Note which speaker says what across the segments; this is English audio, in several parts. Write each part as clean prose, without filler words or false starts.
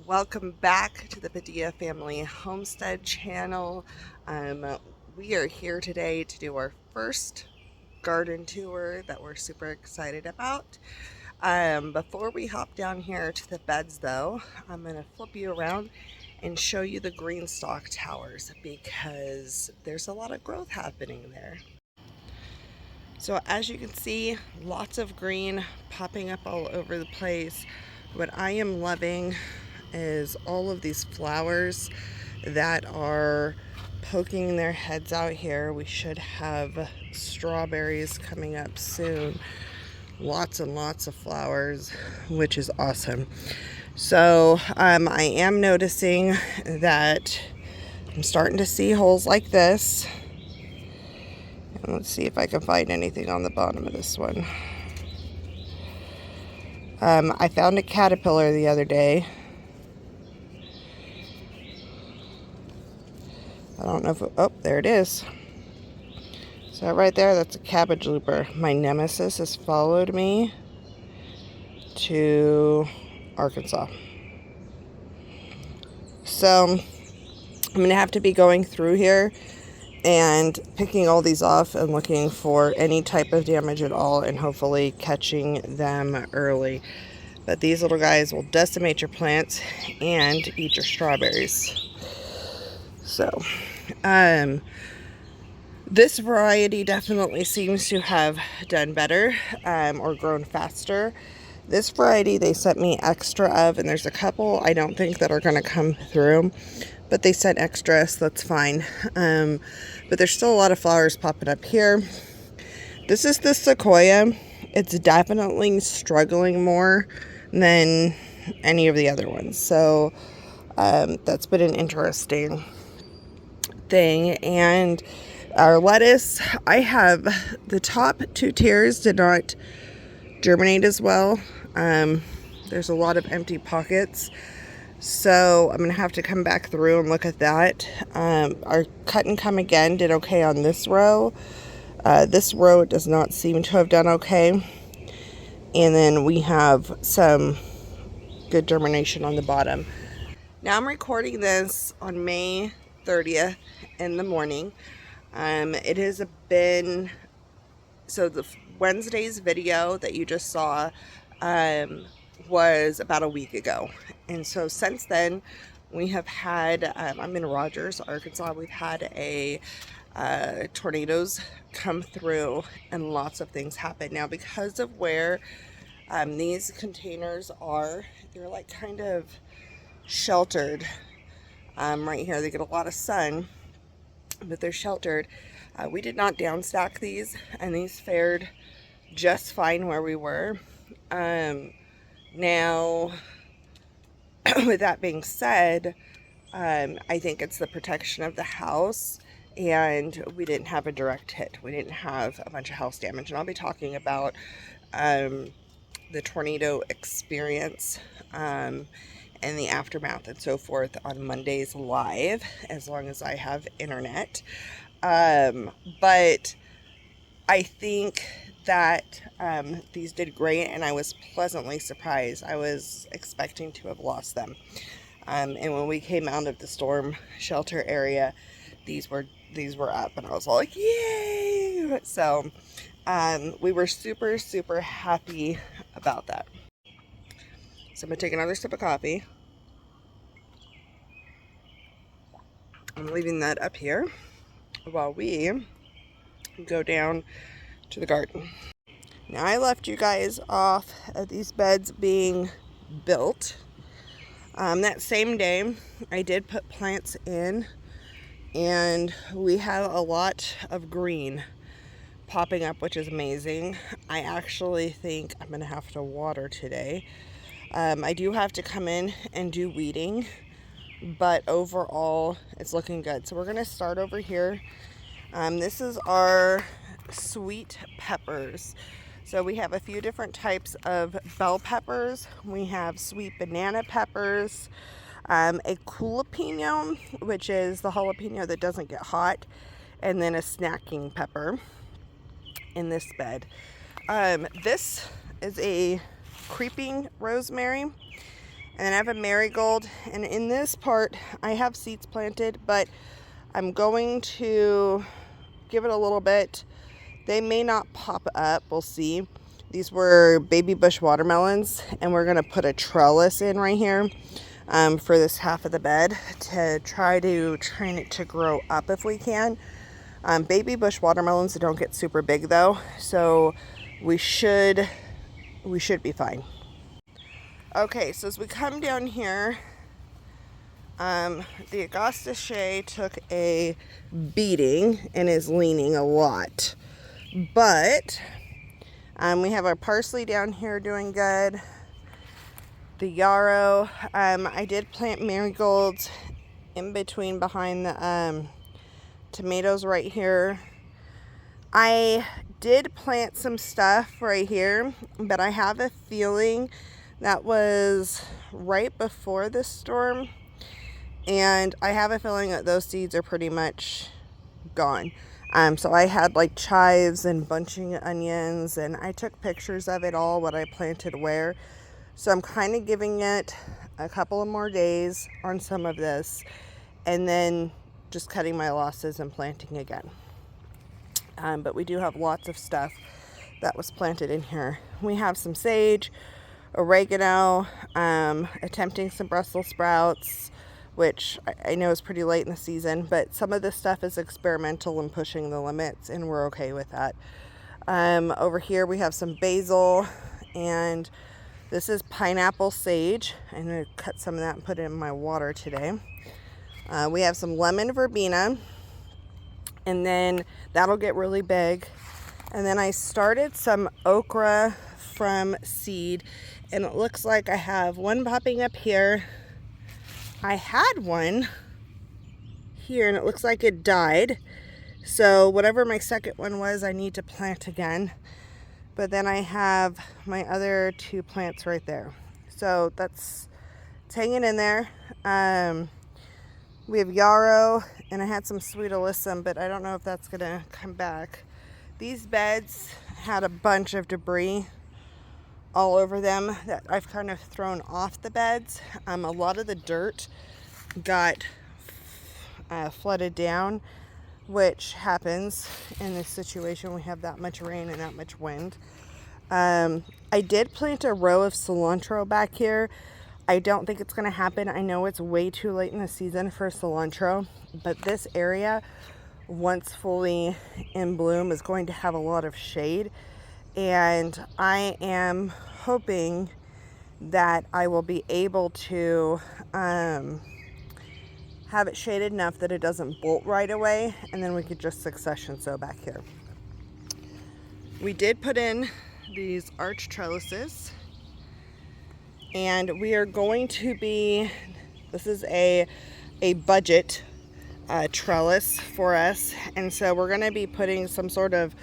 Speaker 1: Welcome back to the Padilla Family Homestead channel. We are here today to do our first garden tour that we're super excited about. Before we hop down here to the beds though, I'm going to flip you around and show you the GreenStalk towers because there's a lot of growth happening there. So as you can see, lots of green popping up all over the place. What I am loving is all of these flowers that are poking their heads out here. We should have strawberries coming up soon. Lots and lots of flowers, which is awesome. So I am noticing that I'm starting to see holes like this. And let's see if I can find anything on the bottom of this one. I found a caterpillar the other day. I don't know if oh, there it is. So right there, that's a cabbage looper. My nemesis has followed me to Arkansas. So I'm going to have to be going through here and picking all these off and looking for any type of damage at all and hopefully catching them early. But these little guys will decimate your plants and eat your strawberries. So, this variety definitely seems to have done better or grown faster. This variety they sent me extra of, and there's a couple I don't think that are going to come through, but they sent extra, so that's fine. But there's still a lot of flowers popping up here. This is the sequoia. It's definitely struggling more than any of the other ones. So that's been an interesting thing. And our lettuce, I have the top two tiers did not germinate as well. There's a lot of empty pockets. So I'm going to have to come back through and look at that. Our cut and come again did okay on this row. This row does not seem to have done okay. And then we have some good germination on the bottom. Now I'm recording this on May 30th in the morning. It has been, so the Wednesday's video that you just saw was about a week ago. And so since then, we have had, I'm in Rogers, Arkansas, we've had tornadoes come through and lots of things happen. Now because of where these containers are, they're like kind of sheltered right here. They get a lot of sun, but they're sheltered. We did not downstack these, and these fared just fine where we were. Now, with that being said, I think it's the protection of the house, and we didn't have a direct hit. We didn't have a bunch of house damage, and I'll be talking about the tornado experience and the aftermath and so forth on Monday's live, as long as I have internet. But I think that these did great, and I was pleasantly surprised. I was expecting to have lost them. And when we came out of the storm shelter area, these were up, and I was all like, yay! So we were super happy about that. So I'm gonna take another sip of coffee. I'm leaving that up here while we go down to the garden. Now I left you guys off at these beds being built. That same day I did put plants in, and we have a lot of green popping up, which is amazing. I actually think I'm gonna have to water today. I do have to come in and do weeding, but overall it's looking good. So we're gonna start over here. This is our sweet peppers. So we have a few different types of bell peppers. We have sweet banana peppers, a jalapeno, which is the jalapeno that doesn't get hot, and then a snacking pepper in this bed. This is a creeping rosemary, And then I have a marigold, and in this part I have seeds planted, but I'm going to give it a little bit. They may not pop up, we'll see. These were baby bush watermelons, and we're gonna put a trellis in right here for this half of the bed to try to train it to grow up if we can. Baby bush watermelons don't get super big though, so we should be fine. Okay, so as we come down here, the Augusta Shea took a beating and is leaning a lot. But we have our parsley down here doing good. The yarrow. I did plant marigolds in between behind the tomatoes right here. I did plant some stuff right here, but I have a feeling that was right before the storm. And I have a feeling that those seeds are pretty much gone. So I had like chives and bunching onions, and I took pictures of it all, what I planted where. So I'm kind of giving it a couple of more days on some of this, and then just cutting my losses and planting again. But we do have lots of stuff that was planted in here. We have some sage, oregano, attempting some Brussels sprouts, which I know is pretty late in the season, but some of this stuff is experimental and pushing the limits, and we're okay with that. Over here we have some basil, and this is pineapple sage. I'm going to cut some of that and put it in my water today. We have some lemon verbena, and then that'll get really big. And then I started some okra from seed, and it looks like I have one popping up here. I had one here, and it looks like it died. So whatever my second one was, I need to plant again. But then I have my other two plants right there. So it's hanging in there. We have yarrow, and I had some sweet alyssum, but I don't know if that's gonna come back. These beds had a bunch of debris all over them that I've kind of thrown off the beds. A lot of the dirt got flooded down, which happens in this situation. We have that much rain and that much wind. I did plant a row of cilantro back here. I don't think it's going to happen. I know it's way too late in the season for cilantro, but this area, once fully in bloom, is going to have a lot of shade, and I am hoping that I will be able to have it shaded enough that it doesn't bolt right away, and then we could just succession sow back here. We did put in these arch trellises, and we are going to be, this is a budget trellis for us, and so we're going to be putting some sort of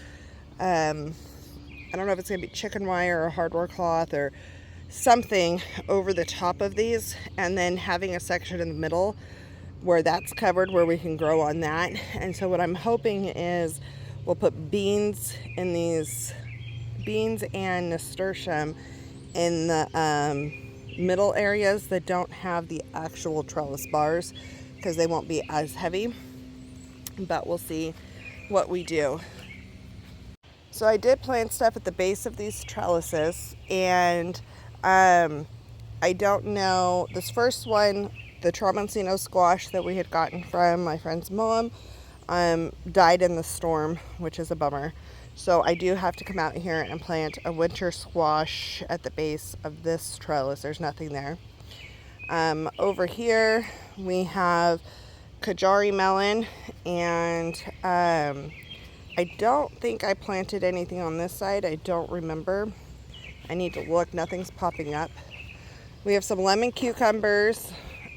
Speaker 1: I don't know if it's going to be chicken wire or hardware cloth or something over the top of these, and then having a section in the middle where that's covered, where we can grow on that. And so what I'm hoping is we'll put beans in these, beans and nasturtium in the middle areas that don't have the actual trellis bars, because they won't be as heavy, but we'll see what we do. So I did plant stuff at the base of these trellises, and I don't know, this first one, the Tramontino squash that we had gotten from my friend's mom, died in the storm, which is a bummer. So I do have to come out here and plant a winter squash at the base of this trellis. There's nothing there. Over here we have Kajari melon, and I don't think I planted anything on this side. I don't remember. I need to look. Nothing's popping up. We have some lemon cucumbers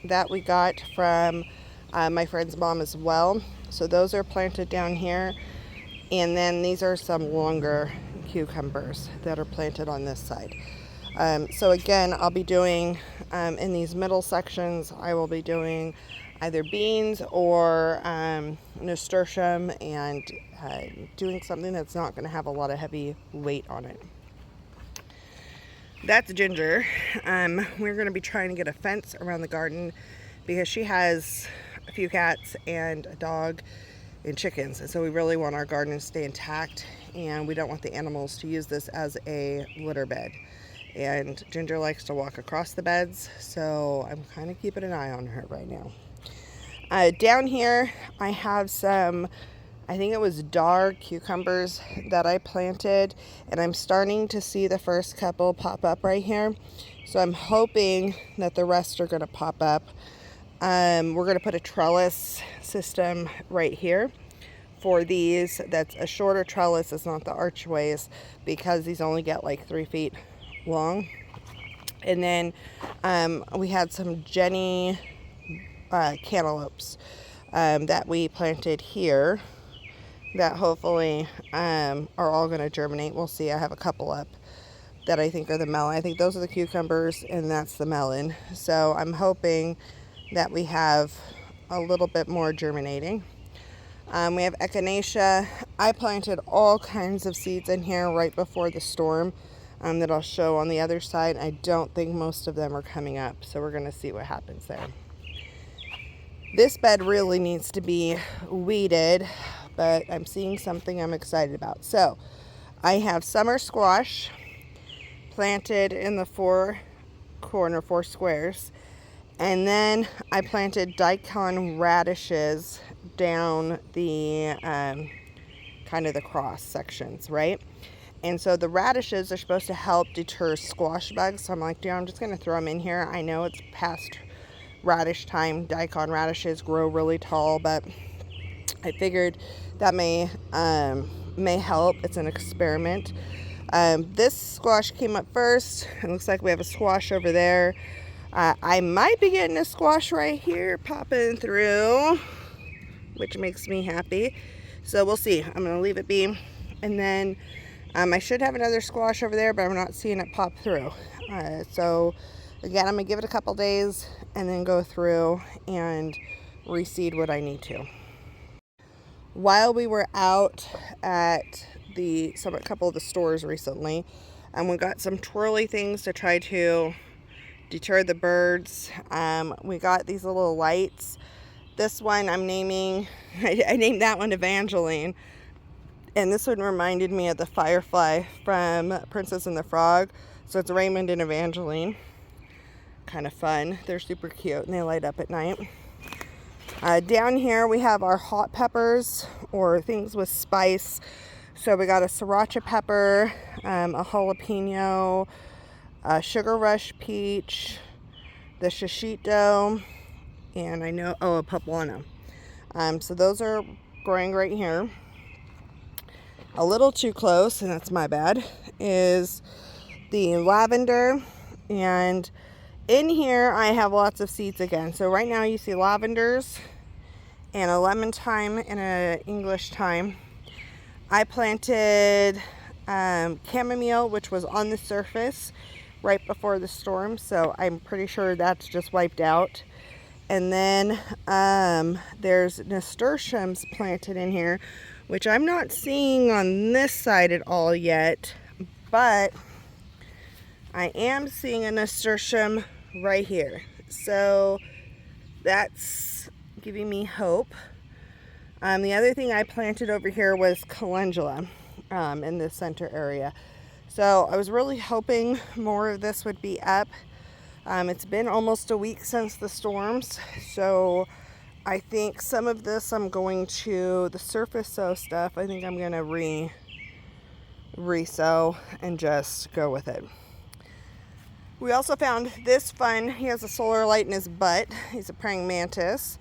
Speaker 1: that we got from my friend's mom as well. So those are planted down here. And then these are some longer cucumbers that are planted on this side. So again, I'll be doing, in these middle sections, I will be doing either beans or nasturtium, and doing something that's not going to have a lot of heavy weight on it. That's Ginger. We're going to be trying to get a fence around the garden because she has a few cats and a dog and chickens, and so we really want our garden to stay intact, and we don't want the animals to use this as a litter bed. And Ginger likes to walk across the beds, so I'm kind of keeping an eye on her right now. Down here I have some, I think it was dark cucumbers that I planted, and I'm starting to see the first couple pop up right here. So I'm hoping that the rest are going to pop up. We're going to put a trellis system right here for these. That's a shorter trellis, it's not the archways, because these only get like 3 feet long. And then we had some Jenny cantaloupes that we planted here that hopefully are all going to germinate. We'll see. I have a couple up that I think are the melon. I think those are the cucumbers and that's the melon. So I'm hoping that we have a little bit more germinating. We have echinacea. I planted all kinds of seeds in here right before the storm that I'll show on the other side. I don't think most of them are coming up, so we're going to see what happens there. This bed really needs to be weeded, but I'm seeing something I'm excited about. So I have summer squash planted in the four squares, and then I planted daikon radishes down the kind of the cross sections, right? And so the radishes are supposed to help deter squash bugs. So I'm like, dude, I'm just going to throw them in here. I know it's past radish time. Daikon radishes grow really tall, but I figured that may help. It's an experiment. This squash came up first. It looks like we have a squash over there. I might be getting a squash right here popping through, which makes me happy. So we'll see. I'm going to leave it be. And then I should have another squash over there, but I'm not seeing it pop through. So again, I'm going to give it a couple days and then go through and reseed what I need to. While we were out at a couple of the stores recently, we got some twirly things to try to deter the birds. We got these little lights. This one I'm naming, I named that one Evangeline. And this one reminded me of the firefly from Princess and the Frog. So it's Raymond and Evangeline. Kind of fun. They're super cute and they light up at night. Down here we have our hot peppers, or things with spice. So we got a sriracha pepper, a jalapeno, a sugar rush peach, the shishito, and a poblano. So those are growing right here. A little too close, and that's my bad, is the lavender. And in here I have lots of seeds again. So right now you see lavenders and a lemon thyme and an English thyme. I planted chamomile, which was on the surface right before the storm, so I'm pretty sure that's just wiped out. And then there's nasturtiums planted in here, which I'm not seeing on this side at all yet, but I am seeing a nasturtium right here. So that's giving me hope. The other thing I planted over here was calendula in the center area. So I was really hoping more of this would be up. It's been almost a week since the storms, so I think some of this I'm going to, the surface sow stuff, I think I'm going to re-sow and just go with it. We also found this fun. He has a solar light in his butt. He's a praying mantis,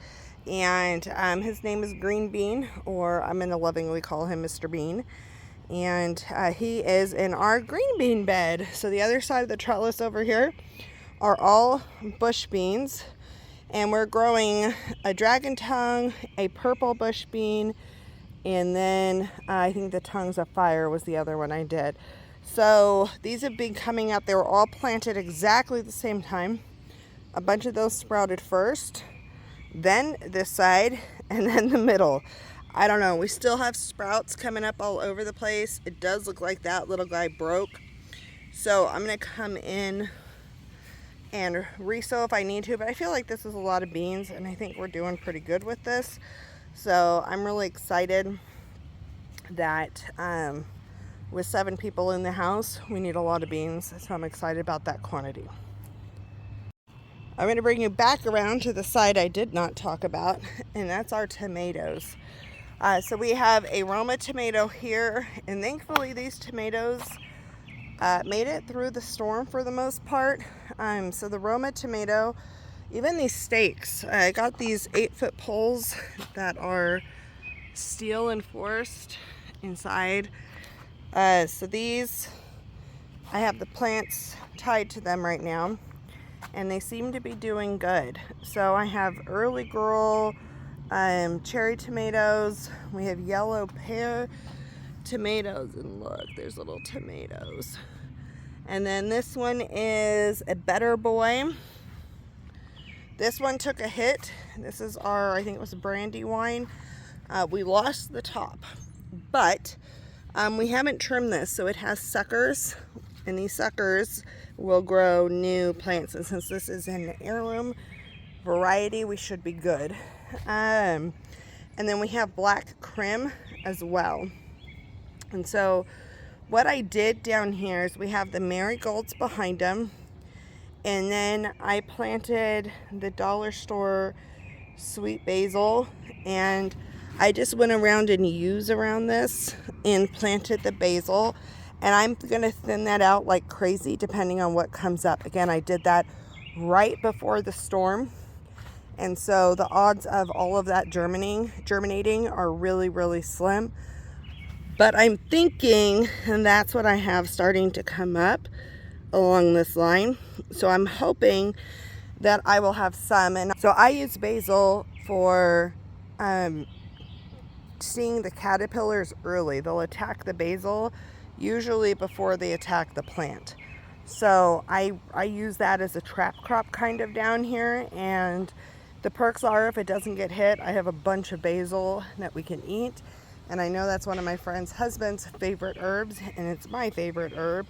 Speaker 1: and his name is Green Bean, or I'm going to lovingly call him Mr. Bean. And he is in our green bean bed. So the other side of the trellis over here are all bush beans, and we're growing a dragon tongue, a purple bush bean, and then I think the tongues of fire was the other one I did. So these have been coming up. They were all planted exactly the same time. A bunch of those sprouted first, then this side, and then the middle. I don't know. We still have sprouts coming up all over the place. It does look like that little guy broke. So I'm going to come in and resow if I need to, but I feel like this is a lot of beans and I think we're doing pretty good with this. So I'm really excited that with 7 people in the house, we need a lot of beans. So I'm excited about that quantity. I'm going to bring you back around to the side I did not talk about, and that's our tomatoes. So we have a Roma tomato here, and thankfully these tomatoes made it through the storm for the most part. So the Roma tomato, even these stakes, I got these 8-foot poles that are steel enforced inside. So these, I have the plants tied to them right now, and they seem to be doing good. So I have early girl cherry tomatoes. We have yellow pear tomatoes, and look, there's little tomatoes. And then this one is a Better Boy. This one took a hit. This is our, I think it was Brandywine. We lost the top, but we haven't trimmed this, so it has suckers, and these suckers will grow new plants. And since this is an heirloom variety, we should be good. And then we have black crim as well. And so what I did down here is we have the marigolds behind them, and then I planted the dollar store sweet basil, and I just went around and used around this and planted the basil, and I'm gonna thin that out like crazy depending on what comes up. Again, I did that right before the storm, and so the odds of all of that germinating are really, really slim. But I'm thinking, and that's what I have starting to come up along this line. So I'm hoping that I will have some. And so I use basil for seeing the caterpillars early. They'll attack the basil usually before they attack the plant. So I use that as a trap crop kind of down here. And the perks are, if it doesn't get hit, I have a bunch of basil that we can eat. And I know that's one of my friend's husband's favorite herbs, and it's my favorite herb.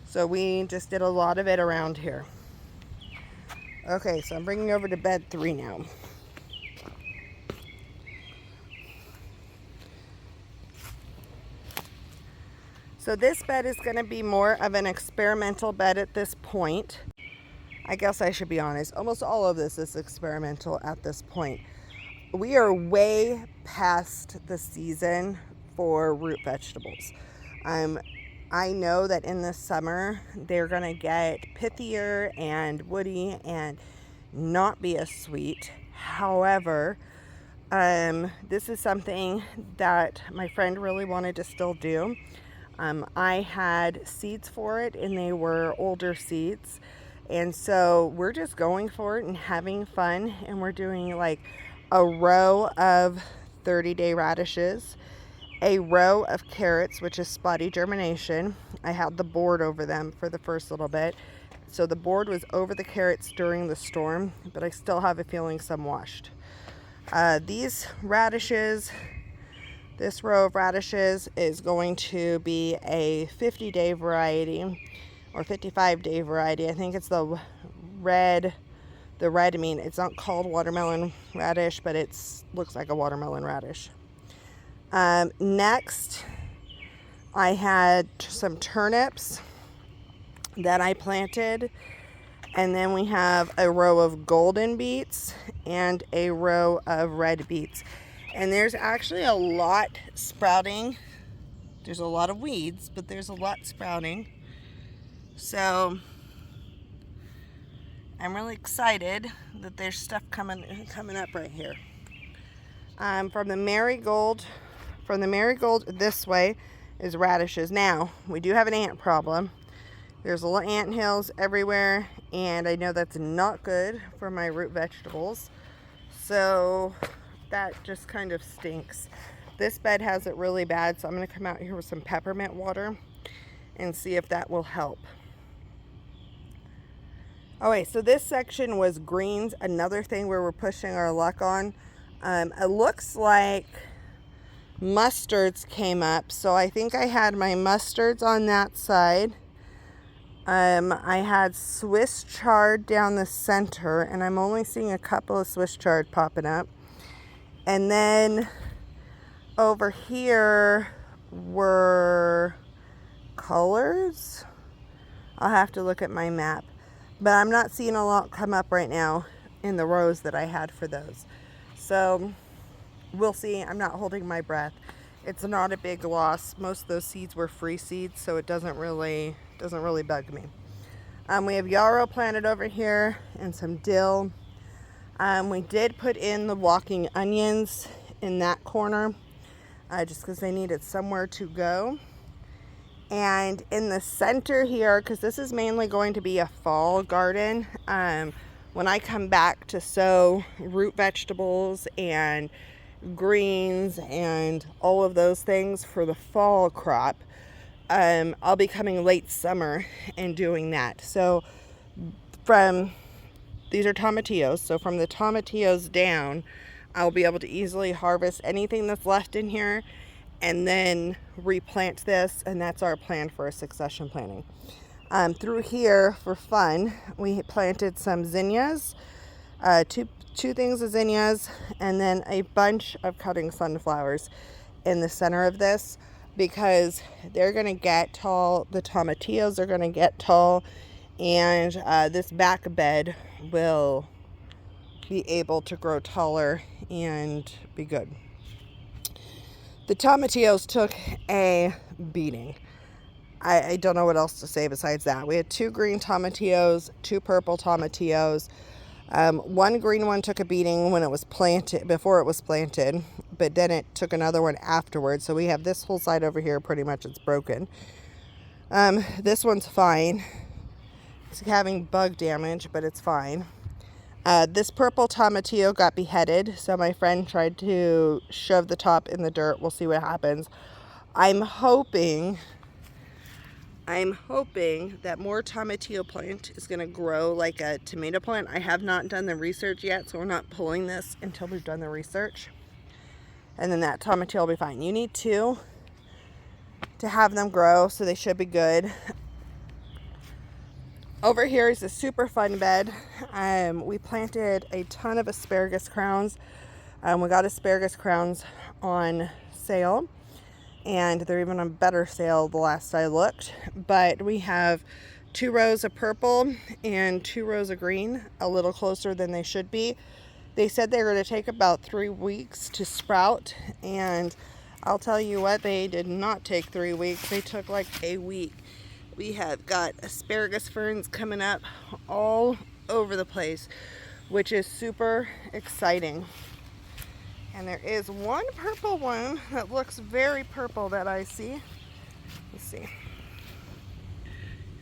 Speaker 1: So we just did a lot of it around here. Okay, so I'm bringing over to bed 3 now. So this bed is going to be more of an experimental bed at this point. I guess I should be honest, almost all of this is experimental at this point. We are way past the season for root vegetables. I know that in the summer they're going to get pithier and woody and not be as sweet. However, this is something that my friend really wanted to still do. I had seeds for it, and they were older seeds. And so we're just going for it and having fun. And we're doing like a row of 30-day radishes, a row of carrots, which is spotty germination. I had the board over them for the first little bit. So the board was over the carrots during the storm, but I still have a feeling some washed. These radishes, this row of radishes is going to be a 50-day variety or 55-day variety. I think it's the red, I mean, it's not called watermelon radish, but it looks like a watermelon radish. Next, I had some turnips that I planted. And then we have a row of golden beets and a row of red beets. And there's actually a lot sprouting. There's a lot of weeds, but there's a lot sprouting. So I'm really excited that there's stuff coming up right here. From the marigold this way is radishes. Now, we do have an ant problem. There's little ant hills everywhere, and I know that's not good for my root vegetables. So that just kind of stinks. This bed has it really bad, so I'm going to come out here with some peppermint water and see if that will help. Okay, so this section was greens, another thing where we're pushing our luck on. It looks like mustards came up, so I think I had my mustards on that side. I had Swiss chard down the center, and I'm only seeing a couple of Swiss chard popping up. And then over here were colors. I'll have to look at my map, but I'm not seeing a lot come up right now in the rows that I had for those. So we'll see. I'm not holding my breath. It's not a big loss. Most of those seeds were free seeds, so it doesn't really bug me. We have yarrow planted over here and some dill. We did put in the walking onions in that corner just because they needed somewhere to go. And in the center here, because this is mainly going to be a fall garden, when I come back to sow root vegetables and greens and all of those things for the fall crop, I'll be coming late summer and doing that. So these are tomatillos, so from the tomatillos down, I'll be able to easily harvest anything that's left in here and then replant this, and that's our plan for a succession planting. Through here, for fun, we planted some zinnias, two things of zinnias, and then a bunch of cutting sunflowers in the center of this because they're going to get tall. The tomatillos are going to get tall, and this back bed will be able to grow taller and be good. The tomatillos took a beating. I don't know what else to say besides that. We had 2 green tomatillos, 2 purple tomatillos. One green one took a beating when it was planted, before it was planted, but then it took another one afterwards. So we have this whole side over here, pretty much it's broken. This one's fine. It's having bug damage, but it's fine. This purple tomatillo got beheaded, so my friend tried to shove the top in the dirt. We'll see what happens. I'm hoping that more tomatillo plant is going to grow like a tomato plant. I have not done the research yet, so we're not pulling this until we've done the research. And then that tomatillo will be fine. You need 2 to have them grow, so they should be good. Over here is a super fun bed. We planted a ton of asparagus crowns. We got asparagus crowns on sale, and they're even on better sale the last I looked. But we have 2 rows of purple and 2 rows of green, a little closer than they should be. They said they were going to take about 3 weeks to sprout, and I'll tell you what, they did not take 3 weeks. They took like a week. We have got asparagus ferns coming up all over the place, which is super exciting. And there is one purple one that looks very purple that I see. Let's see.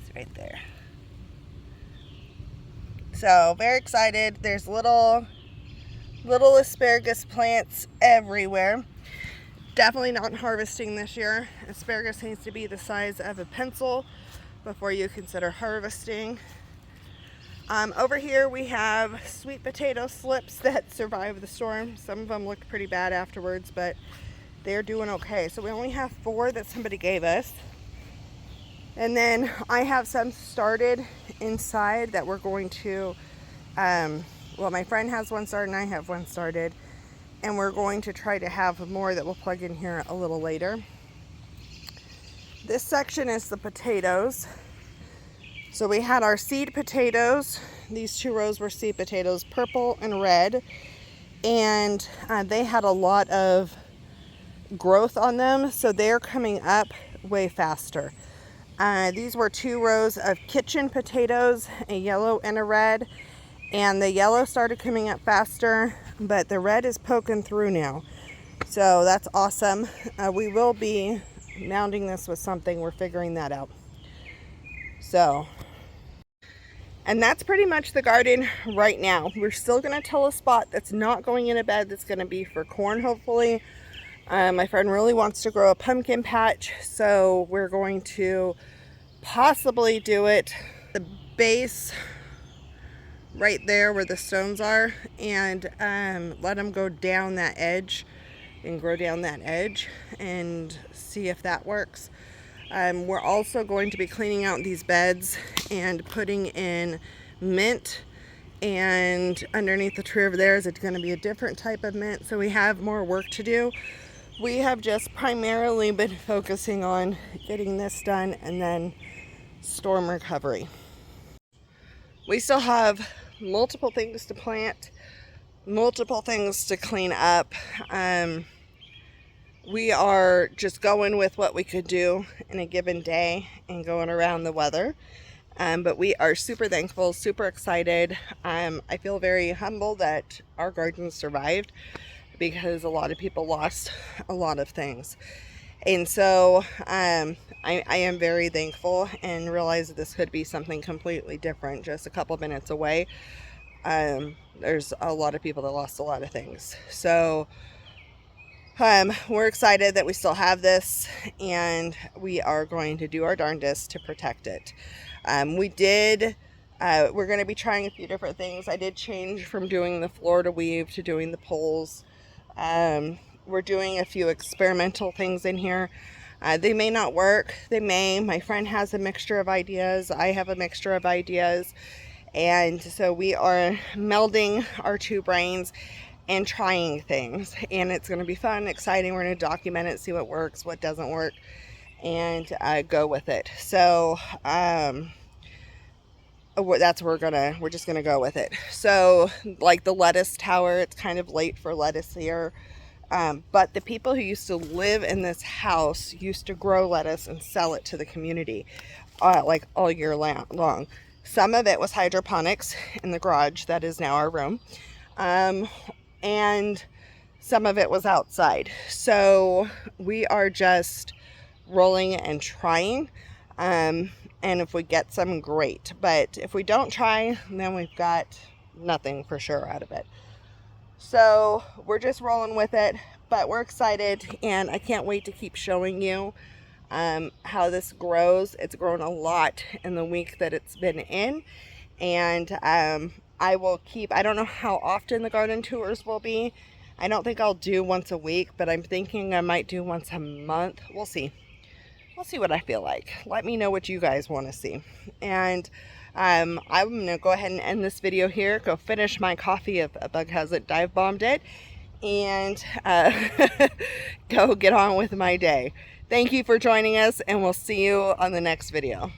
Speaker 1: It's right there. So very excited. There's little asparagus plants everywhere. Definitely not harvesting this year. Asparagus needs to be the size of a pencil before you consider harvesting. Over here we have sweet potato slips that survived the storm. Some of them looked pretty bad afterwards, but they're doing okay. So we only have 4 that somebody gave us. And then I have some started inside that we're going to, well, my friend has one started and I have one started. And we're going to try to have more that we'll plug in here a little later. This section is the potatoes. So we had our seed potatoes. These 2 rows were seed potatoes, purple and red. And they had a lot of growth on them, so they're coming up way faster. These were 2 rows of kitchen potatoes, a yellow and a red. And the yellow started coming up faster, but the red is poking through now. So that's awesome. We will be mounting this with something. We're figuring that out. So, and that's pretty much the garden right now. We're still going to till a spot that's not going in a bed that's going to be for corn, hopefully. My friend really wants to grow a pumpkin patch, so we're going to possibly do it the base right there where the stones are, and let them go down that edge and grow down that edge and see if that works. We're also going to be cleaning out these beds and putting in mint, and underneath the tree over there is going to be a different type of mint, so we have more work to do. We have just primarily been focusing on getting this done and then storm recovery. We still have multiple things to plant, multiple things to clean up. We are just going with what we could do in a given day and going around the weather. But we are super thankful, super excited. I feel very humble that our garden survived, because a lot of people lost a lot of things. And so I am very thankful and realize that this could be something completely different just a couple minutes away. There's a lot of people that lost a lot of things. So we're excited that we still have this, and we are going to do our darndest to protect it. We're going to be trying a few different things. I did change from doing the Florida weave to doing the poles. We're doing a few experimental things in here. They may not work. They may. My friend has a mixture of ideas. I have a mixture of ideas. And so we are melding our two brains and trying things. And it's going to be fun, exciting. We're going to document it, see what works, what doesn't work, and go with it. So that's where we're just gonna go with it. So like the lettuce tower, it's kind of late for lettuce here. But the people who used to live in this house used to grow lettuce and sell it to the community like all year long. Some of it was hydroponics in the garage that is now our room, and some of it was outside. So we are just rolling and trying, and if we get some, great, but if we don't try, then we've got nothing for sure out of it. So we're just rolling with it, but we're excited, and I can't wait to keep showing you how this grows. It's grown a lot in the week that it's been in, and I don't know how often the garden tours will be. I don't think I'll do once a week, but I'm thinking I might do once a month. We'll see. We'll see what I feel like. Let me know what you guys want to see. And I'm going to go ahead and end this video here. Go finish my coffee if a bug hasn't dive bombed it. And go get on with my day. Thank you for joining us, and we'll see you on the next video.